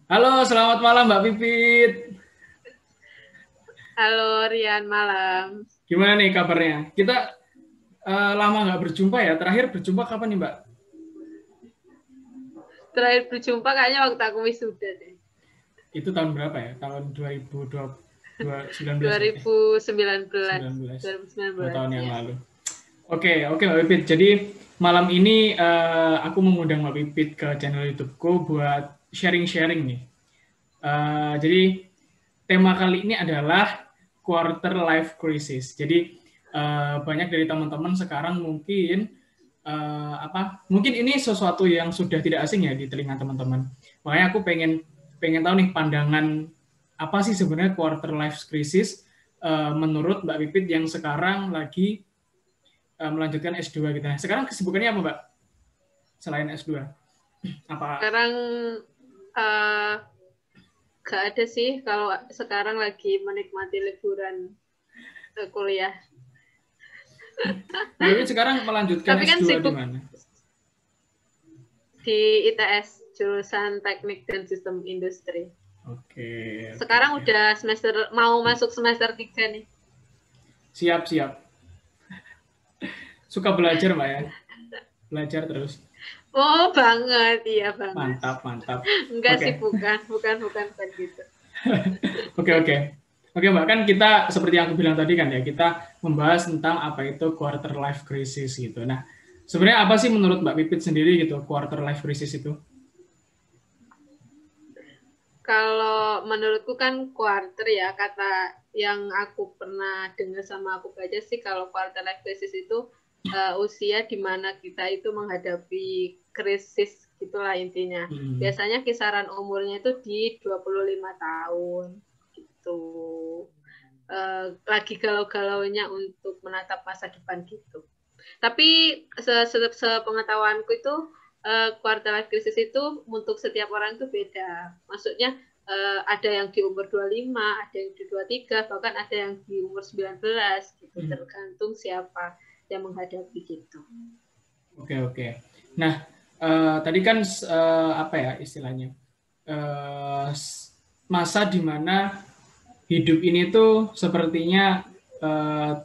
Halo, selamat malam Mbak Pipit. Halo Rian, malam. Gimana nih kabarnya? Kita lama nggak berjumpa ya. Terakhir berjumpa kapan nih Mbak? Terakhir berjumpa kayaknya waktu aku wisuda deh. Itu tahun berapa ya? Tahun 2019 ya? 2019. 19. 2 2019, tahun yang ya. lalu. Oke Mbak Pipit. Jadi malam ini aku mengundang Mbak Pipit ke channel YouTubeku buat sharing-sharing nih. Jadi tema kali ini adalah quarter life crisis. Jadi banyak dari teman-teman sekarang mungkin mungkin ini sesuatu yang sudah tidak asing ya di telinga teman-teman. Makanya aku pengen pengen tahu nih pandangan apa sih sebenarnya quarter life crisis menurut Mbak Pipit yang sekarang lagi melanjutkan S2 gitu. Nah, sekarang kesibukannya apa Mbak selain S2? Apa Sekarang uh, gak ada sih kalau sekarang lagi menikmati liburan kuliah. Mbak Pipit sekarang melanjutkan Tapi kan S2 di sibuk mana? di ITS, jurusan Teknik dan Sistem Industri. Oke. Sekarang udah mau masuk semester 3 nih. Siap. Suka belajar Mbak ya? Belajar terus. Oh, banget. Iya, banget. Mantap. Enggak Oke. sih, bukan gitu. Oke. Oke Mbak, kan kita seperti yang aku bilang tadi kan ya, kita membahas tentang apa itu quarter life crisis gitu. Nah, sebenarnya apa sih menurut Mbak Pipit sendiri gitu quarter life crisis itu? Kalau menurutku kan quarter ya, kata yang aku pernah dengar sama aku baca sih, kalau quarter life crisis itu usia di mana kita itu menghadapi krisis gitulah intinya. Hmm. Biasanya kisaran umurnya itu di 25 tahun gitu. Lagi galau-galaunya untuk menatap masa depan gitu. Tapi sepengetahuanku itu quarter life crisis itu untuk setiap orang itu beda. Maksudnya ada yang di umur 25, ada yang di 23, bahkan ada yang di umur 19 gitu, tergantung siapa yang menghadapi gitu. Oke. Nah, tadi kan apa ya istilahnya? Uh, masa di mana hidup ini tuh sepertinya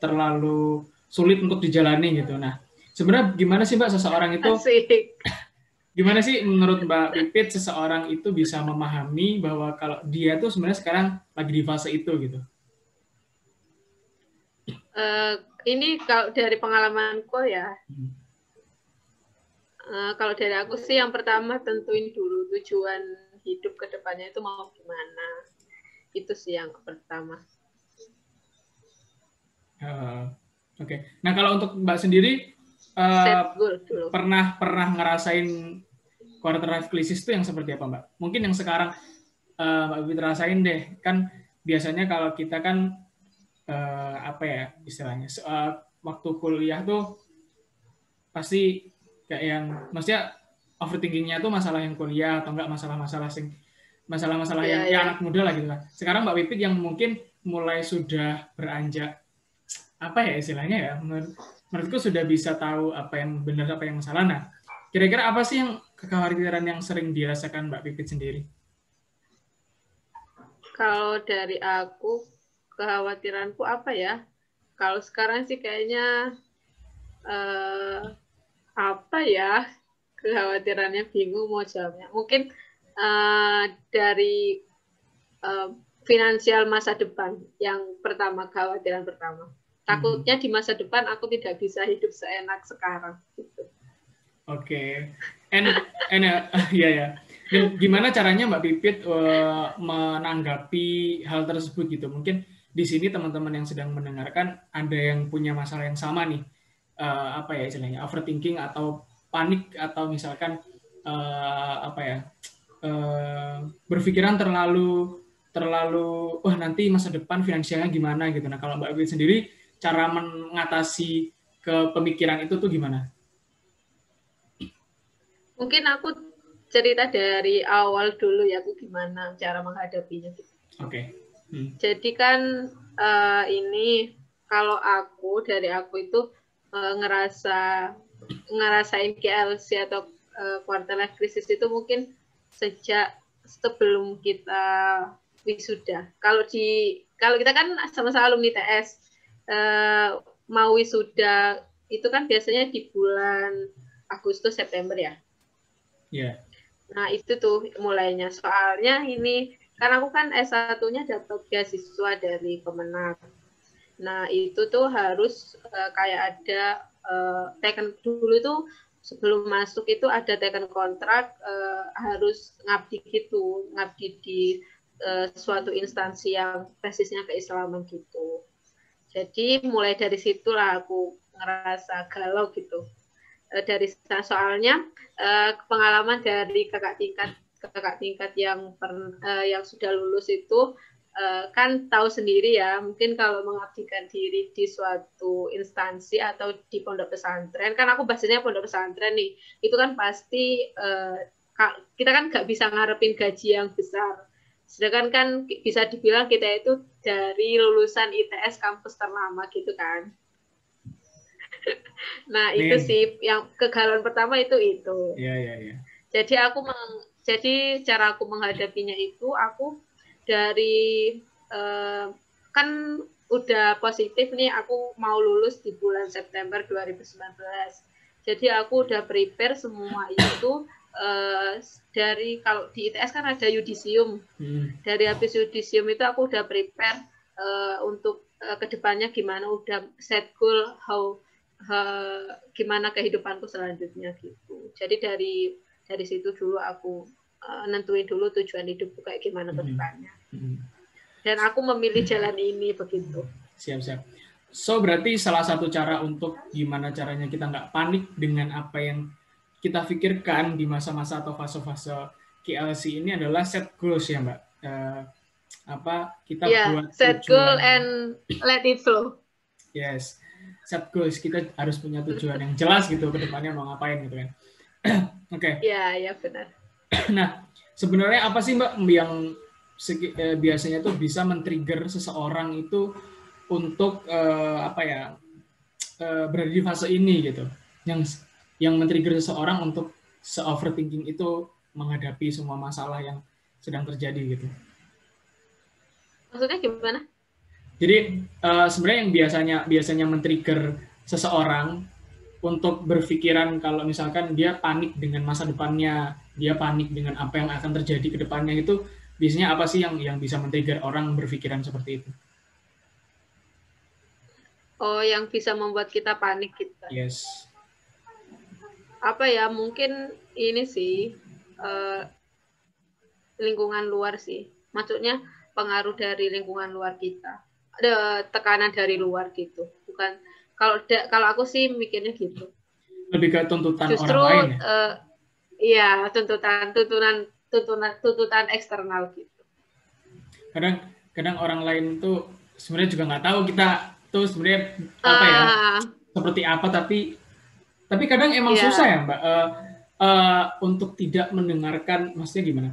terlalu sulit untuk dijalani gitu. Nah, sebenarnya gimana sih Mbak seseorang itu, Asik. gimana sih menurut Mbak Pipit seseorang itu bisa memahami bahwa kalau dia tuh sebenarnya sekarang lagi di fase itu gitu? Ini kalau dari pengalamanku ya, Hmm. kalau dari aku sih yang pertama tentuin dulu tujuan hidup ke depannya itu mau gimana. Itu sih yang pertama. Oke. Nah kalau untuk Mbak sendiri uh, Set goal dulu. pernah ngerasain quarter life crisis itu yang seperti apa Mbak? Mungkin yang sekarang Mbak Pipit rasain deh, kan biasanya kalau kita kan apa ya istilahnya waktu kuliah tuh pasti kayak yang maksudnya overthinkingnya tuh masalah yang kuliah atau enggak masalah-masalah yang Ya, ya ya. anak muda lah gitu lah. Sekarang Mbak Pipit yang mungkin mulai sudah beranjak apa ya istilahnya ya menurutku sudah bisa tahu apa yang benar apa yang salah. Nah, kira-kira apa sih yang kekhawatiran yang sering dirasakan Mbak Pipit sendiri? Kalau dari aku, kekhawatiranku apa ya? Kalau sekarang sih kayaknya eh, apa ya? Kekhawatirannya bingung mau jawabnya. Mungkin dari eh, finansial masa depan yang pertama, kekhawatiran pertama. Hmm. Takutnya di masa depan aku tidak bisa hidup seenak sekarang. Gitu. Oke. Iya ya. Dan gimana caranya Mbak Pipit menanggapi hal tersebut gitu? Mungkin di sini teman-teman yang sedang mendengarkan ada yang punya masalah yang sama nih. Apa ya istilahnya? Overthinking atau panik atau misalkan apa ya? Berpikiran terlalu terlalu wah nanti masa depan finansialnya gimana gitu. Nah, kalau Mbak Pipit sendiri cara mengatasi ke pemikiran itu tuh gimana? Mungkin aku cerita dari awal dulu ya, aku gimana cara menghadapinya. Oke. Jadi kan ini kalau dari aku itu ngerasain KLC atau quarter life crisis itu mungkin sejak sebelum kita wisuda. Kalau kita kan sama-sama alumni TS, mau wisuda itu kan biasanya di bulan Agustus September ya. Iya. Nah, itu tuh mulainya. Soalnya ini kan aku kan S1-nya dapat beasiswa dari Kemenak. Nah, itu tuh harus kayak ada teken dulu tuh sebelum masuk itu ada teken kontrak harus ngabdi gitu, ngabdi di suatu instansi yang basisnya keislaman gitu. Jadi mulai dari situlah aku ngerasa galau gitu. Dari soalnya pengalaman dari kakak tingkat yang sudah lulus itu kan tahu sendiri ya, mungkin kalau mengabdikan diri di suatu instansi atau di pondok pesantren, kan aku bahasanya pondok pesantren nih, itu kan pasti kita kan nggak bisa ngarepin gaji yang besar. Sedangkan kan bisa dibilang kita itu dari lulusan ITS kampus ternama gitu kan. Nah, itu sih yang kegalauan pertama itu. Iya. Jadi cara aku menghadapinya itu aku dari kan udah positif nih aku mau lulus di bulan September 2019. Jadi aku udah prepare semua itu dari kalau di ITS kan ada yudisium. Dari habis yudisium itu aku udah prepare untuk kedepannya gimana, udah set goal gimana kehidupanku selanjutnya gitu. Jadi dari situ dulu aku nentuin dulu tujuan hidupku kayak gimana ke depannya. Dan aku memilih jalan ini begitu. Siap. So berarti salah satu cara untuk gimana caranya kita nggak panik dengan apa yang kita pikirkan di masa-masa atau fase-fase KLC ini adalah set goals ya Mbak. Kita buat set tujuan, goal and let it flow. Yes, set goals, kita harus punya tujuan yang jelas gitu ke depannya mau ngapain gitu kan. Oke. Iya benar. Nah, sebenarnya apa sih Mbak yang biasanya tuh bisa men-trigger seseorang itu untuk berada di fase ini gitu, yang men-trigger seseorang untuk se-overthinking itu menghadapi semua masalah yang sedang terjadi gitu. Maksudnya gimana? Jadi sebenarnya yang biasanya men-trigger seseorang untuk berpikiran kalau misalkan dia panik dengan masa depannya, dia panik dengan apa yang akan terjadi ke depannya, itu biasanya apa sih yang bisa men-trigger orang berpikiran seperti itu? Oh, yang bisa membuat kita panik gitu. Yes. Apa ya, mungkin ini sih lingkungan luar sih. Maksudnya pengaruh dari lingkungan luar kita. Ada tekanan dari luar gitu. Bukan kalau aku sih mikirnya gitu. Lebih ke tuntutan justru, orang lain ya? Iya, tuntutan eksternal gitu. Kadang orang lain tuh sebenarnya juga nggak tahu kita tuh sebenarnya seperti apa, tapi kadang emang susah ya Mbak untuk tidak mendengarkan, maksudnya gimana?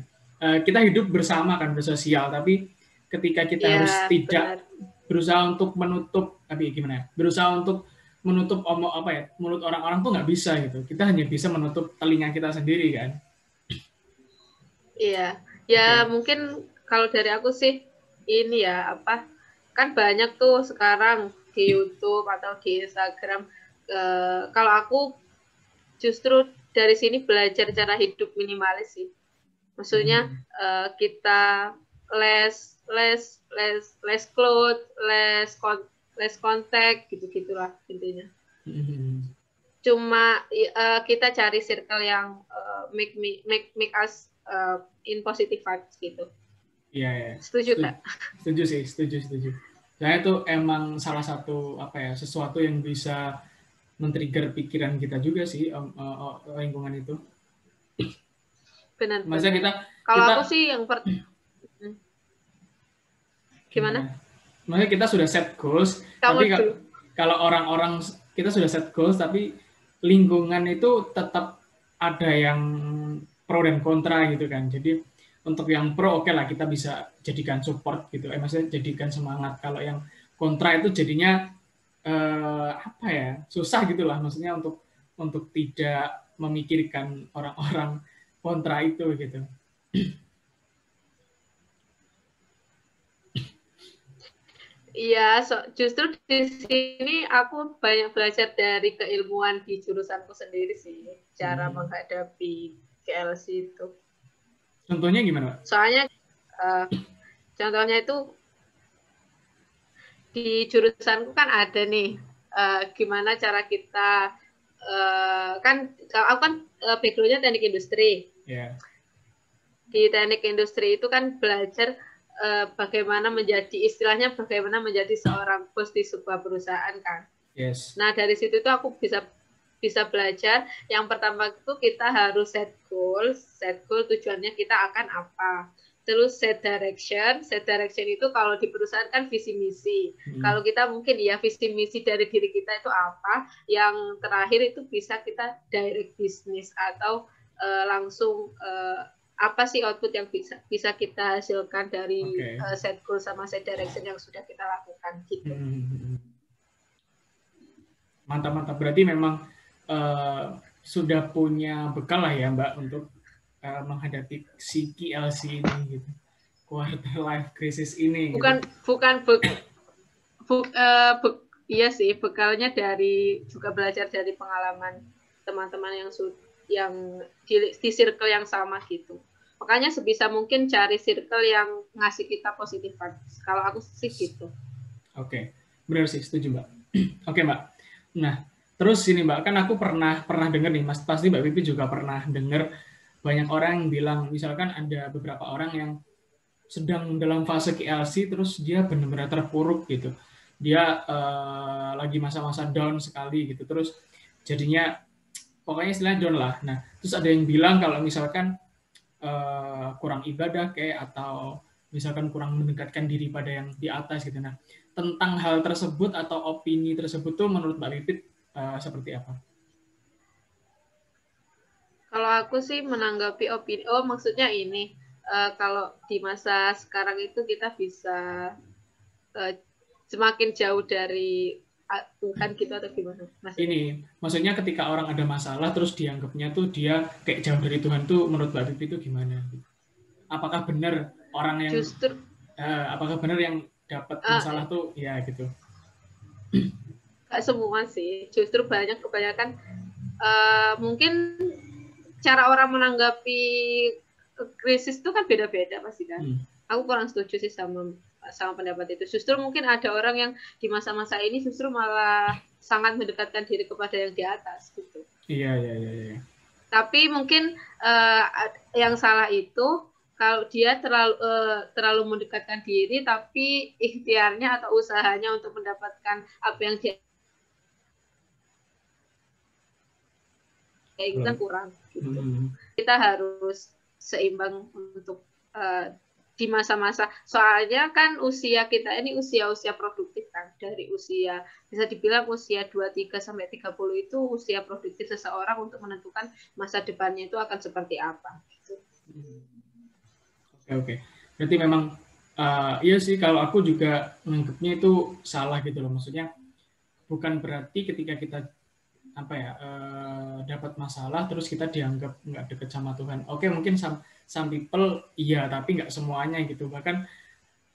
Kita hidup bersama kan, bersosial, tapi ketika kita harus tidak berusaha untuk menutup berusaha untuk menutup mulut orang-orang tuh nggak bisa gitu. Kita hanya bisa menutup telinga kita sendiri kan. Iya, mungkin kalau dari aku sih ini ya kan banyak tuh sekarang di YouTube atau di Instagram. Kalau aku justru dari sini belajar cara hidup minimalis sih. Maksudnya kita less clothes, less contact gitu-gitulah intinya. Cuma kita cari circle yang make us in positive vibes gitu. Iya. Setuju Kak? Setuju. Saya itu emang salah satu sesuatu yang bisa men-trigger pikiran kita juga sih lingkungan itu. Benar. Maksudnya kalau aku sih yang gimana? Maksudnya kita sudah set goals, tapi kalau orang-orang kita sudah set goals, tapi lingkungan itu tetap ada yang pro dan kontra gitu kan. Jadi untuk yang pro oke lah, kita bisa jadikan support gitu. Maksudnya jadikan semangat. Kalau yang kontra itu jadinya susah gitulah. Maksudnya untuk tidak memikirkan orang-orang kontra itu gitu. Iya, justru di sini aku banyak belajar dari keilmuan di jurusanku sendiri sih, cara menghadapi KLC itu. Contohnya gimana, Pak? Soalnya contohnya itu di jurusanku kan ada nih, gimana cara kita kan aku kan background-nya teknik industri. Yeah. Di teknik industri itu kan belajar bagaimana bagaimana menjadi seorang bos di sebuah perusahaan kan. Yes. Nah dari situ tuh aku bisa belajar. Yang pertama itu kita harus set goal tujuannya kita akan apa. Terus set direction itu kalau di perusahaan kan visi misi. Kalau kita mungkin ya visi misi dari diri kita itu apa. Yang terakhir itu bisa kita direct business atau langsung apa sih output yang bisa kita hasilkan dari set goal sama set direction yang sudah kita lakukan gitu. Mantap. Berarti memang sudah punya bekal lah ya Mbak untuk menghadapi si KLC ini gitu. Quarter life crisis ini. Iya sih, bekalnya juga belajar dari pengalaman teman-teman yang di circle yang sama gitu. Makanya sebisa mungkin cari circle yang ngasih kita positif vibes. Kalau aku sih gitu. Oke. Benar sih, setuju Mbak. Oke Mbak. Nah, terus ini Mbak, kan aku pernah dengar nih, Mas, pasti Mbak Pipi juga pernah dengar banyak orang yang bilang, misalkan ada beberapa orang yang sedang dalam fase KLC, terus dia benar-benar terpuruk gitu. Dia lagi masa-masa down sekali gitu. Terus jadinya pokoknya istilah down lah. Nah, terus ada yang bilang kalau misalkan kurang ibadah kayak atau misalkan kurang mendekatkan diri pada yang di atas gitu. Nah, tentang hal tersebut atau opini tersebut tuh menurut Mbak Pipit seperti apa? Kalau aku sih menanggapi opini, maksudnya ini kalau di masa sekarang itu kita bisa semakin jauh dari Tuhan gitu atau gimana? Ini maksudnya ketika orang ada masalah terus dianggapnya tuh dia kayak jauh dari Tuhan tuh menurut Mbak Pipi itu gimana? Apakah benar orang yang apakah benar yang dapat masalah tuh ya gitu? Gak semua sih, justru kebanyakan mungkin cara orang menanggapi krisis itu kan beda-beda pasti kan. Aku kurang setuju sih sama pendapat itu. Justru mungkin ada orang yang di masa-masa ini justru malah sangat mendekatkan diri kepada yang di atas gitu. Iya. Tapi mungkin yang salah itu kalau dia terlalu mendekatkan diri, tapi ikhtiarnya atau usahanya untuk mendapatkan apa yang dia inginkan kurang. Gitu. Kita harus seimbang untuk di masa-masa, soalnya kan usia kita ini usia produktif kan, dari usia bisa dibilang usia 23 sampai 30 itu usia produktif seseorang untuk menentukan masa depannya itu akan seperti apa gitu. Oke. Berarti memang iya sih kalau aku juga menganggapnya itu salah gitu loh, maksudnya bukan berarti ketika kita dapat masalah terus kita dianggap nggak deket sama Tuhan. Oke, mungkin some people iya, tapi nggak semuanya gitu. Bahkan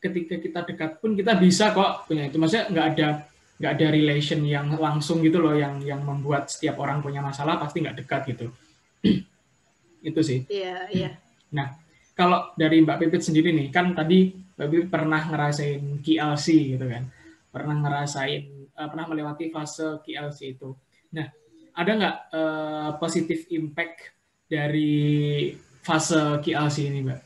ketika kita dekat pun kita bisa kok punya itu. Maksudnya nggak ada relation yang langsung gitu loh yang membuat setiap orang punya masalah pasti nggak dekat gitu. Itu sih. Iya. Nah, kalau dari Mbak Pipit sendiri nih, kan tadi Mbak Pipit pernah ngerasain KLC gitu kan. Pernah melewati fase KLC itu. Nah, ada nggak positif impact dari fase KLC ini, Mbak?